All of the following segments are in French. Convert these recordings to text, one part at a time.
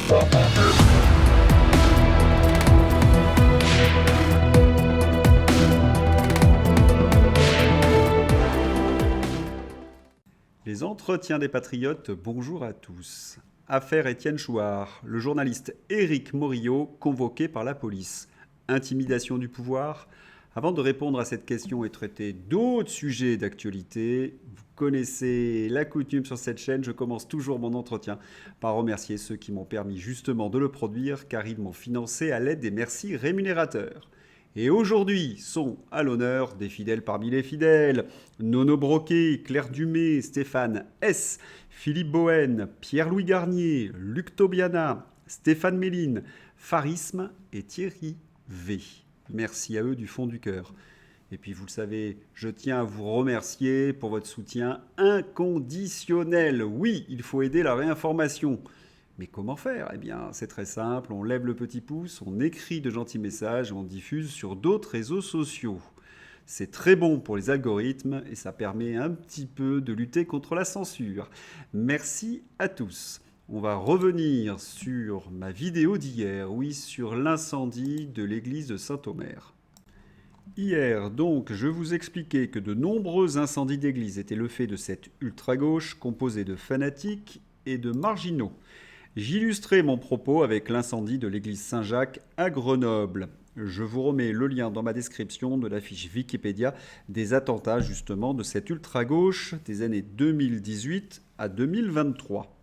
Les entretiens des patriotes, bonjour à tous. Affaire Étienne Chouard, le journaliste Éric Morillo convoqué par la police. Intimidation du pouvoir. Avant de répondre à cette question et traiter d'autres sujets d'actualité, vous connaissez la coutume sur cette chaîne, je commence toujours mon entretien par remercier ceux qui m'ont permis justement de le produire car ils m'ont financé à l'aide des merci rémunérateurs. Et aujourd'hui sont à l'honneur des fidèles parmi les fidèles. Nono Broquet, Claire Dumay, Stéphane S, Philippe Bohen, Pierre-Louis Garnier, Luc Tobiana, Stéphane Méline, Farisme et Thierry V. Merci à eux du fond du cœur. Et puis vous le savez, je tiens à vous remercier pour votre soutien inconditionnel. Oui, il faut aider la réinformation. Mais comment faire? Eh bien, c'est très simple, on lève le petit pouce, on écrit de gentils messages et on diffuse sur d'autres réseaux sociaux. C'est très bon pour les algorithmes et ça permet un petit peu de lutter contre la censure. Merci à tous. On va revenir sur ma vidéo d'hier, oui, sur l'incendie de l'église de Saint-Omer. Hier, donc, je vous expliquais que de nombreux incendies d'églises étaient le fait de cette ultra-gauche composée de fanatiques et de marginaux. J'illustrais mon propos avec l'incendie de l'église Saint-Jacques à Grenoble. Je vous remets le lien dans ma description de la fiche Wikipédia des attentats justement de cette ultra-gauche des années 2018 à 2023.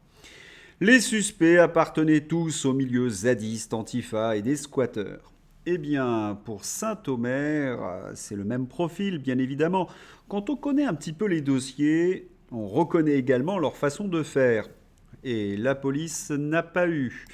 Les suspects appartenaient tous au milieu zadiste, antifa et des squatteurs. Eh bien, pour Saint-Omer, c'est le même profil, bien évidemment. Quand on connaît un petit peu les dossiers, on reconnaît également leur façon de faire. Et la police n'a pas eu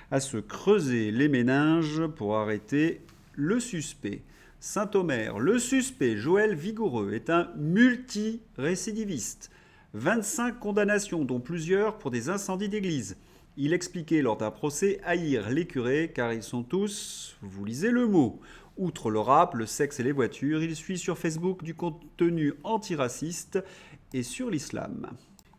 à se creuser les méninges pour arrêter le suspect. Saint-Omer, le suspect Joël Vigoureux est un multirécidiviste. 25 condamnations, dont plusieurs pour des incendies d'église. Il expliquait lors d'un procès haïr les curés car ils sont tous, vous lisez le mot, outre le rap, le sexe et les voitures, il suit sur Facebook du contenu antiraciste et sur l'islam.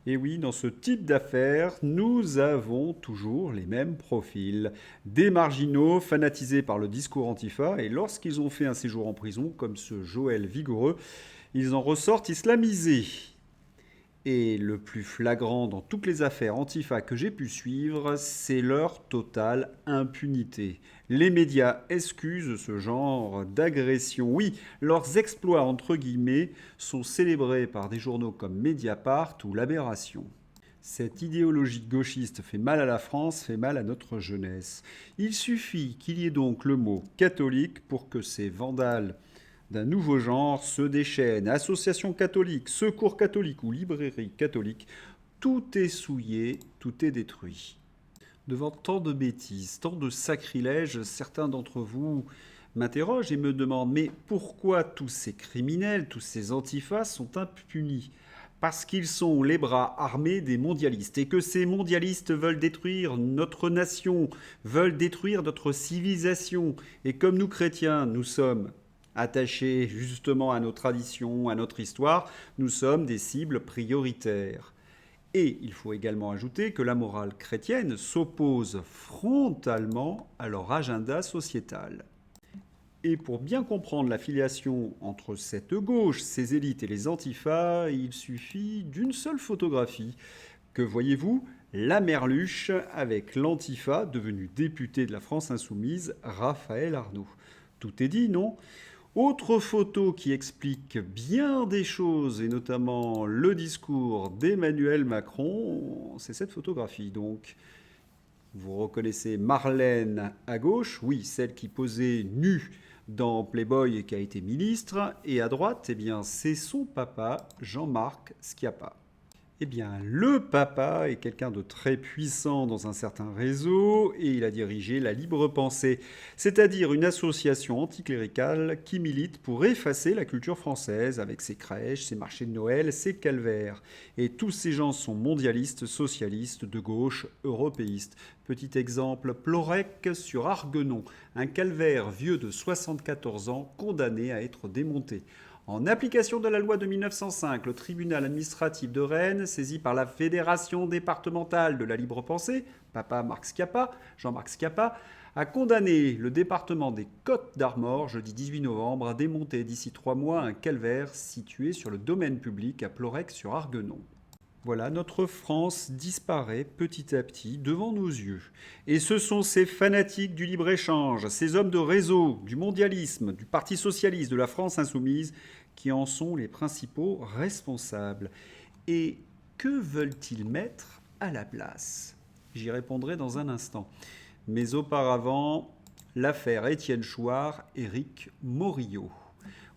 Et oui, dans ce type d'affaires, nous avons toujours les mêmes profils. Des marginaux fanatisés par le discours antifa et lorsqu'ils ont fait un séjour en prison, comme ce Joël Vigoureux, ils en ressortent islamisés. Et le plus flagrant dans toutes les affaires antifa que j'ai pu suivre, c'est leur totale impunité. Les médias excusent ce genre d'agression. Oui, leurs exploits entre guillemets sont célébrés par des journaux comme Mediapart ou L'Aberration. Cette idéologie gauchiste fait mal à la France, fait mal à notre jeunesse. Il suffit qu'il y ait donc le mot catholique pour que ces vandales d'un nouveau genre se déchaînent. Associations catholiques, secours catholiques ou librairies catholiques, tout est souillé, tout est détruit. Devant tant de bêtises, tant de sacrilèges, certains d'entre vous m'interrogent et me demandent mais pourquoi tous ces criminels, tous ces antifas sont impunis? Parce qu'ils sont les bras armés des mondialistes et que ces mondialistes veulent détruire notre nation, veulent détruire notre civilisation. Et comme nous chrétiens, nous sommes attachés justement à nos traditions, à notre histoire, nous sommes des cibles prioritaires. Et il faut également ajouter que la morale chrétienne s'oppose frontalement à leur agenda sociétal. Et pour bien comprendre la filiation entre cette gauche, ces élites et les antifas, il suffit d'une seule photographie. Que voyez-vous? La Merluche avec l'antifa devenu député de la France Insoumise, Raphaël Arnaud. Tout est dit, non? Autre photo qui explique bien des choses, et notamment le discours d'Emmanuel Macron, c'est cette photographie. Donc, vous reconnaissez Marlène à gauche, oui, celle qui posait nue dans Playboy et qui a été ministre, et à droite, eh bien, c'est son papa, Jean-Marc Schiappa. Eh bien, le papa est quelqu'un de très puissant dans un certain réseau et il a dirigé la Libre Pensée, c'est-à-dire une association anticléricale qui milite pour effacer la culture française avec ses crèches, ses marchés de Noël, ses calvaires. Et tous ces gens sont mondialistes, socialistes, de gauche, européistes. Petit exemple, Plorec sur Arguenon, un calvaire vieux de 74 ans condamné à être démonté. En application de la loi de 1905, le tribunal administratif de Rennes, saisi par la Fédération départementale de la libre pensée, Papa Marc Schiappa, Jean-Marc Schiappa, a condamné le département des Côtes-d'Armor, jeudi 18 novembre, à démonter d'ici 3 mois un calvaire situé sur le domaine public à Plorec-sur-Arguenon. Voilà, notre France disparaît petit à petit devant nos yeux. Et ce sont ces fanatiques du libre-échange, ces hommes de réseau, du mondialisme, du Parti socialiste, de la France insoumise, qui en sont les principaux responsables. Et que veulent-ils mettre à la place? J'y répondrai dans un instant. Mais auparavant, l'affaire Étienne Chouard, Éric Morillo.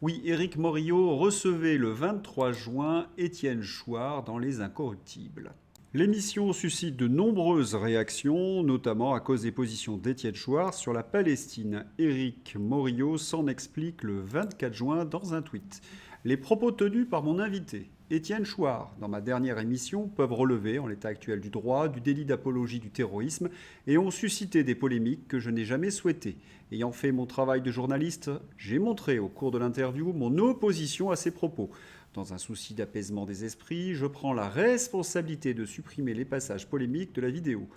Oui, Éric Morillo recevait le 23 juin Étienne Chouard dans Les Incorruptibles. L'émission suscite de nombreuses réactions, notamment à cause des positions d'Étienne Chouard sur la Palestine. Éric Morillo s'en explique le 24 juin dans un tweet. Les propos tenus par mon invité, Étienne Chouard, dans ma dernière émission, peuvent relever, en l'état actuel du droit, du délit d'apologie du terrorisme et ont suscité des polémiques que je n'ai jamais souhaitées. Ayant fait mon travail de journaliste, j'ai montré au cours de l'interview mon opposition à ces propos. Dans un souci d'apaisement des esprits, je prends la responsabilité de supprimer les passages polémiques de la vidéo.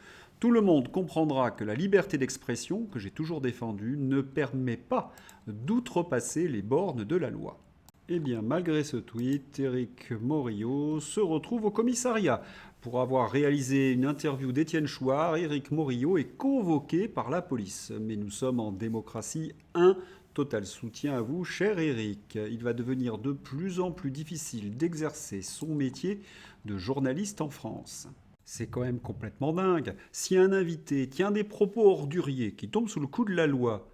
Tout le monde comprendra que la liberté d'expression, que j'ai toujours défendue, ne permet pas d'outrepasser les bornes de la loi. Eh bien, malgré ce tweet, Éric Morillo se retrouve au commissariat. Pour avoir réalisé une interview d'Étienne Chouard, Éric Morillo est convoqué par la police. Mais nous sommes en démocratie 1. Total soutien à vous, cher Éric. Il va devenir de plus en plus difficile d'exercer son métier de journaliste en France. C'est quand même complètement dingue. Si un invité tient des propos orduriers qui tombent sous le coup de la loi,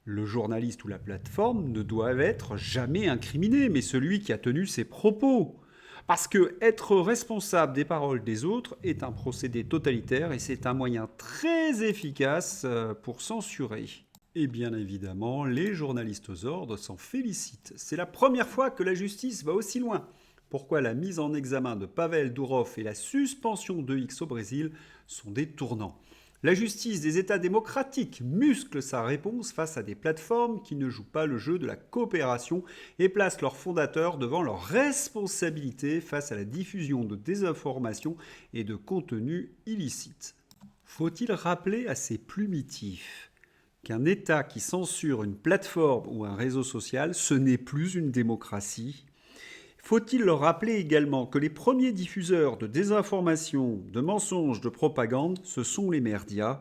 le journaliste ou la plateforme ne doivent être jamais incriminés, mais celui qui a tenu ces propos. Parce que être responsable des paroles des autres est un procédé totalitaire et c'est un moyen très efficace pour censurer. Et bien évidemment, les journalistes aux ordres s'en félicitent. C'est la première fois que la justice va aussi loin. Pourquoi la mise en examen de Pavel Durov et la suspension de X au Brésil sont des tournants. La justice des États démocratiques muscle sa réponse face à des plateformes qui ne jouent pas le jeu de la coopération et placent leurs fondateurs devant leurs responsabilités face à la diffusion de désinformation et de contenus illicites. Faut-il rappeler à ces plumitifs qu'un État qui censure une plateforme ou un réseau social, ce n'est plus une démocratie ? Faut-il leur rappeler également que les premiers diffuseurs de désinformation, de mensonges, de propagande, ce sont les médias ?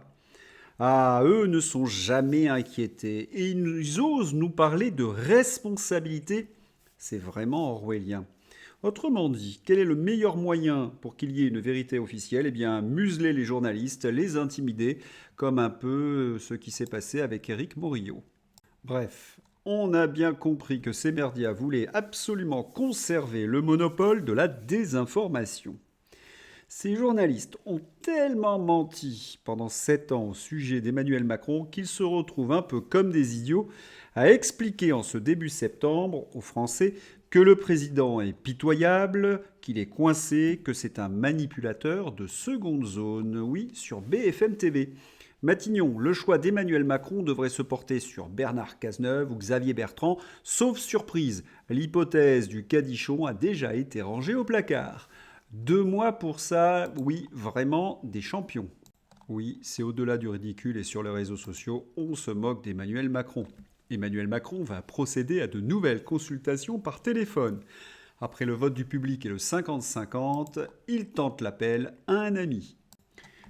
Ah, eux ne sont jamais inquiétés et ils osent nous parler de responsabilité. C'est vraiment orwellien. Autrement dit, quel est le meilleur moyen pour qu'il y ait une vérité officielle ? Eh bien, museler les journalistes, les intimider, comme un peu ce qui s'est passé avec Éric Morillo. Bref, on a bien compris que ces merdias voulaient absolument conserver le monopole de la désinformation. Ces journalistes ont tellement menti pendant 7 ans au sujet d'Emmanuel Macron qu'ils se retrouvent un peu comme des idiots à expliquer en ce début septembre aux Français que le président est pitoyable, qu'il est coincé, que c'est un manipulateur de seconde zone, oui, sur BFM TV. Matignon, le choix d'Emmanuel Macron devrait se porter sur Bernard Cazeneuve ou Xavier Bertrand, sauf surprise, l'hypothèse du Cadichon a déjà été rangée au placard. 2 mois pour ça, oui, vraiment des champions. Oui, c'est au-delà du ridicule et sur les réseaux sociaux, on se moque d'Emmanuel Macron. Emmanuel Macron va procéder à de nouvelles consultations par téléphone. Après le vote du public et le 50-50, il tente l'appel à un ami.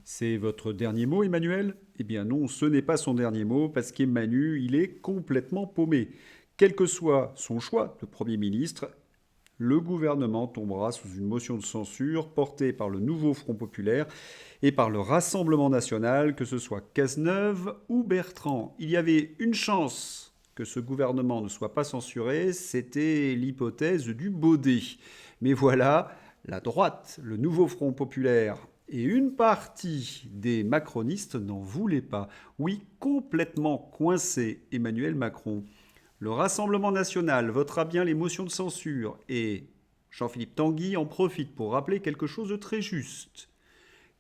C'est votre dernier mot, Emmanuel ? Eh bien non, ce n'est pas son dernier mot, parce qu'Emmanuel, il est complètement paumé. Quel que soit son choix de Premier ministre, le gouvernement tombera sous une motion de censure portée par le nouveau Front populaire et par le Rassemblement national, que ce soit Cazeneuve ou Bertrand. Il y avait une chance que ce gouvernement ne soit pas censuré, c'était l'hypothèse du Baudet. Mais voilà, la droite, le nouveau Front populaire et une partie des macronistes n'en voulaient pas. Oui, complètement coincé, Emmanuel Macron. Le Rassemblement national votera bien les motions de censure et Jean-Philippe Tanguy en profite pour rappeler quelque chose de très juste.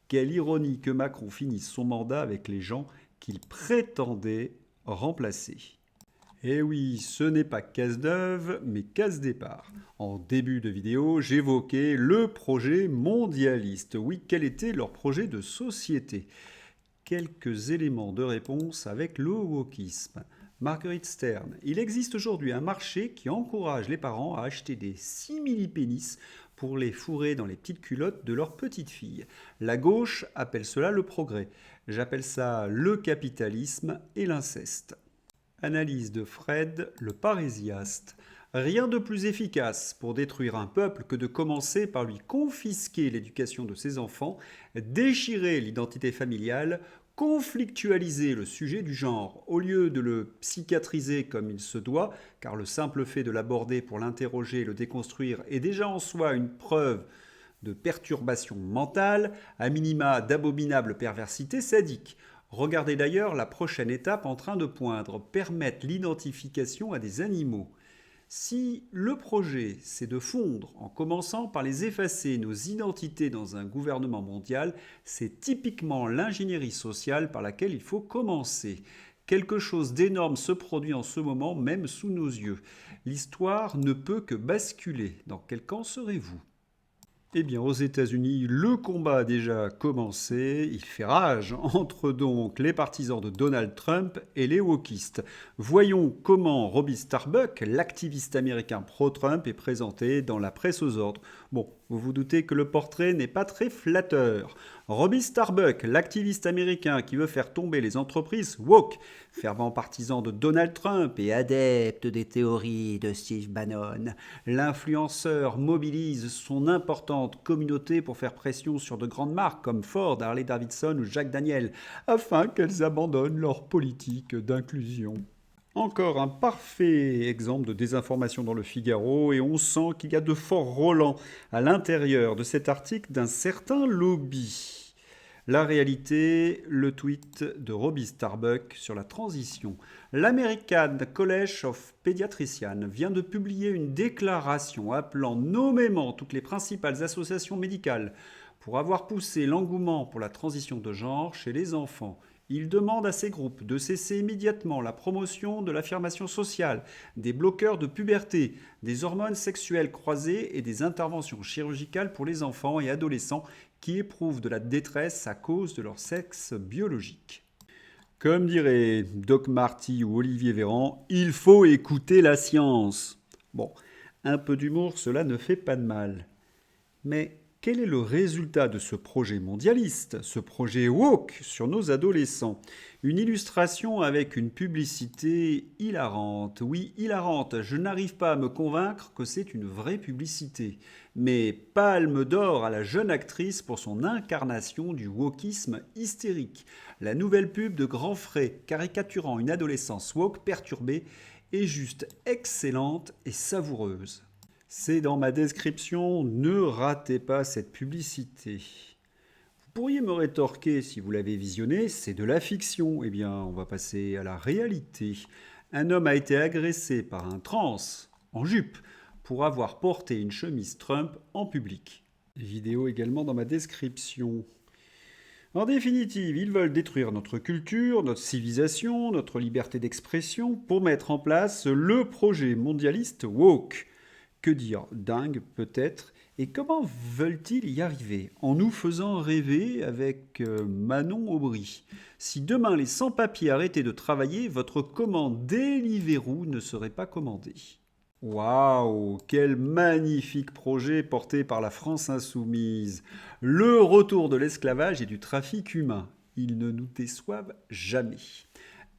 Quelle ironie que Macron finisse son mandat avec les gens qu'il prétendait remplacer. Eh oui, ce n'est pas casse-d'œuvre, mais casse-départ. En début de vidéo, j'évoquais le projet mondialiste. Oui, quel était leur projet de société? Quelques éléments de réponse avec le wokisme. Marguerite Stern, il existe aujourd'hui un marché qui encourage les parents à acheter des simili-pénis pour les fourrer dans les petites culottes de leurs petites filles. La gauche appelle cela le progrès. J'appelle ça le capitalisme et l'inceste. Analyse de Fred, le parésiaste. Rien de plus efficace pour détruire un peuple que de commencer par lui confisquer l'éducation de ses enfants, déchirer l'identité familiale, conflictualiser le sujet du genre, au lieu de le psychiatriser comme il se doit, car le simple fait de l'aborder pour l'interroger et le déconstruire est déjà en soi une preuve de perturbation mentale, à minima d'abominable perversité sadique. Regardez d'ailleurs la prochaine étape en train de poindre, permettre l'identification à des animaux. Si le projet, c'est de fondre, en commençant par les effacer, nos identités dans un gouvernement mondial, c'est typiquement l'ingénierie sociale par laquelle il faut commencer. Quelque chose d'énorme se produit en ce moment, même sous nos yeux. L'histoire ne peut que basculer. Dans quel camp serez-vous? Eh bien, aux États-Unis, le combat a déjà commencé. Il fait rage entre donc les partisans de Donald Trump et les wokistes. Voyons comment Robbie Starbuck, l'activiste américain pro-Trump, est présenté dans la presse aux ordres. Bon, vous vous doutez que le portrait n'est pas très flatteur. Robbie Starbuck, l'activiste américain qui veut faire tomber les entreprises woke, fervent partisan de Donald Trump et adepte des théories de Steve Bannon. L'influenceur mobilise son importante communauté pour faire pression sur de grandes marques comme Ford, Harley Davidson ou Jack Daniel, afin qu'elles abandonnent leur politique d'inclusion. Encore un parfait exemple de désinformation dans le Figaro et on sent qu'il y a de forts relents à l'intérieur de cet article d'un certain lobby. La réalité, le tweet de Robbie Starbuck sur la transition. L'American College of Pediatricians vient de publier une déclaration appelant nommément toutes les principales associations médicales pour avoir poussé l'engouement pour la transition de genre chez les enfants. Il demande à ces groupes de cesser immédiatement la promotion de l'affirmation sociale, des bloqueurs de puberté, des hormones sexuelles croisées et des interventions chirurgicales pour les enfants et adolescents qui éprouvent de la détresse à cause de leur sexe biologique. Comme dirait Doc Marty ou Olivier Véran, il faut écouter la science. Bon, un peu d'humour, cela ne fait pas de mal. Mais quel est le résultat de ce projet mondialiste, ce projet woke sur nos adolescents? Une illustration avec une publicité hilarante. Oui, hilarante, je n'arrive pas à me convaincre que c'est une vraie publicité. Mais palme d'or à la jeune actrice pour son incarnation du wokisme hystérique. La nouvelle pub de Grand Frais, caricaturant une adolescence woke perturbée, est juste excellente et savoureuse. C'est dans ma description, ne ratez pas cette publicité. Vous pourriez me rétorquer si vous l'avez visionné, c'est de la fiction. Eh bien, on va passer à la réalité. Un homme a été agressé par un trans en jupe pour avoir porté une chemise Trump en public. Vidéo également dans ma description. En définitive, ils veulent détruire notre culture, notre civilisation, notre liberté d'expression pour mettre en place le projet mondialiste woke. Que dire? Dingue peut-être. Et comment veulent-ils y arriver? En nous faisant rêver avec Manon Aubry. Si demain les sans-papiers arrêtaient de travailler, votre commande Deliveroo ne serait pas commandée. Waouh, quel magnifique projet porté par la France insoumise. Le retour de l'esclavage et du trafic humain. Ils ne nous déçoivent jamais.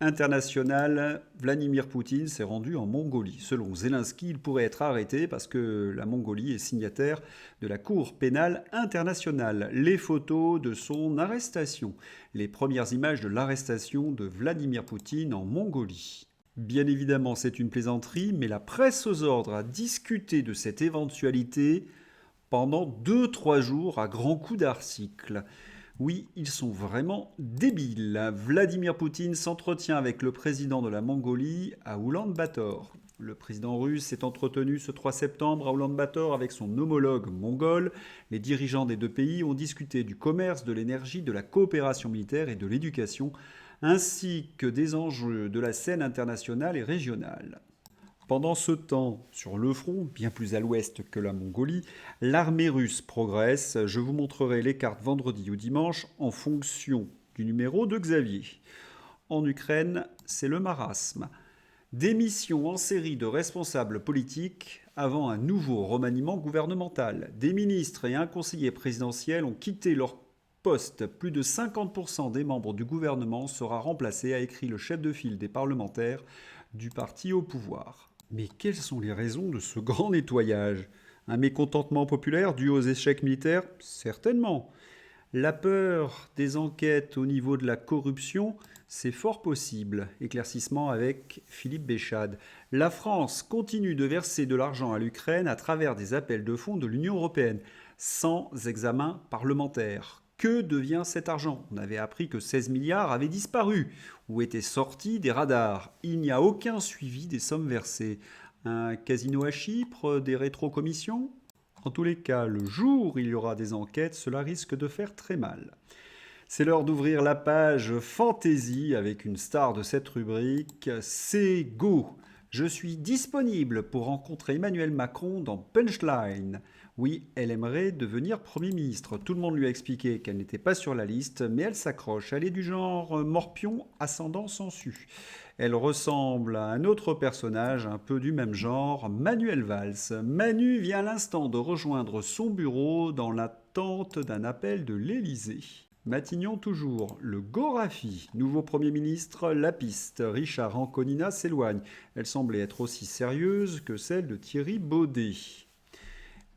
International, Vladimir Poutine s'est rendu en Mongolie. Selon Zelensky, il pourrait être arrêté parce que la Mongolie est signataire de la Cour pénale internationale. Les photos de son arrestation. Les premières images de l'arrestation de Vladimir Poutine en Mongolie. Bien évidemment, c'est une plaisanterie, mais la presse aux ordres a discuté de cette éventualité pendant 2-3 jours à grands coups d'articles. Oui, ils sont vraiment débiles. Vladimir Poutine s'entretient avec le président de la Mongolie à Oulan-Bator. Le président russe s'est entretenu ce 3 septembre à Ulaanbaatar avec son homologue mongol. Les dirigeants des deux pays ont discuté du commerce, de l'énergie, de la coopération militaire et de l'éducation, ainsi que des enjeux de la scène internationale et régionale. Pendant ce temps, sur le front, bien plus à l'ouest que la Mongolie, l'armée russe progresse. Je vous montrerai les cartes vendredi ou dimanche en fonction du numéro de Xavier. En Ukraine, c'est le marasme. Démission en série de responsables politiques avant un nouveau remaniement gouvernemental. Des ministres et un conseiller présidentiel ont quitté leur poste. Plus de 50% des membres du gouvernement sera remplacé, a écrit le chef de file des parlementaires du parti au pouvoir. Mais quelles sont les raisons de ce grand nettoyage? Un mécontentement populaire dû aux échecs militaires? Certainement. La peur des enquêtes au niveau de la corruption? C'est fort possible. Éclaircissement avec Philippe Béchade. La France continue de verser de l'argent à l'Ukraine à travers des appels de fonds de l'Union européenne, sans examen parlementaire. Que devient cet argent? On avait appris que 16 milliards avaient disparu ou étaient sortis des radars. Il n'y a aucun suivi des sommes versées. Un casino à Chypre, des rétrocommissions? En tous les cas, le jour où il y aura des enquêtes, cela risque de faire très mal. C'est l'heure d'ouvrir la page Fantasy avec une star de cette rubrique, c'est Go. Je suis disponible pour rencontrer Emmanuel Macron dans Punchline. Oui, elle aimerait devenir Premier ministre. Tout le monde lui a expliqué qu'elle n'était pas sur la liste, mais elle s'accroche. Elle est du genre Morpion, ascendant Sansu. Elle ressemble à un autre personnage un peu du même genre, Manuel Valls. Manu vient à l'instant de rejoindre son bureau dans l'attente d'un appel de l'Élysée. Matignon toujours, le Gorafi, nouveau Premier ministre, la piste. Richard Anconina s'éloigne. Elle semblait être aussi sérieuse que celle de Thierry Baudet.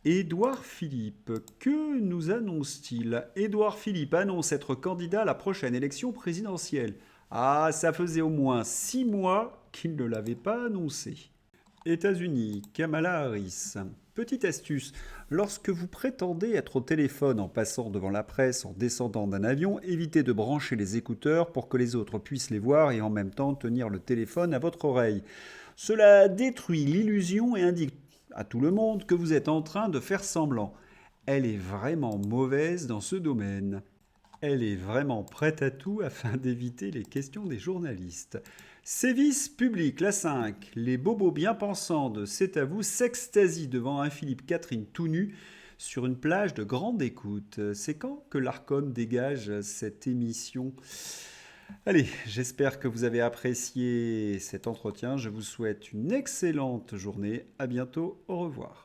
Édouard Philippe, que nous annonce-t-il? Édouard Philippe annonce être candidat à la prochaine élection présidentielle. Ah, ça faisait au moins 6 mois qu'il ne l'avait pas annoncé. États-Unis, Kamala Harris. Petite astuce, lorsque vous prétendez être au téléphone en passant devant la presse, en descendant d'un avion, évitez de brancher les écouteurs pour que les autres puissent les voir et en même temps tenir le téléphone à votre oreille. Cela détruit l'illusion et indique à tout le monde que vous êtes en train de faire semblant. Elle est vraiment mauvaise dans ce domaine. Elle est vraiment prête à tout afin d'éviter les questions des journalistes. Sévice public, la 5. Les bobos bien pensants de C'est à vous s'extasient devant un Philippe Catherine tout nu sur une plage de grande écoute. C'est quand que l'Arcom dégage cette émission? Allez, j'espère que vous avez apprécié cet entretien. Je vous souhaite une excellente journée. À bientôt. Au revoir.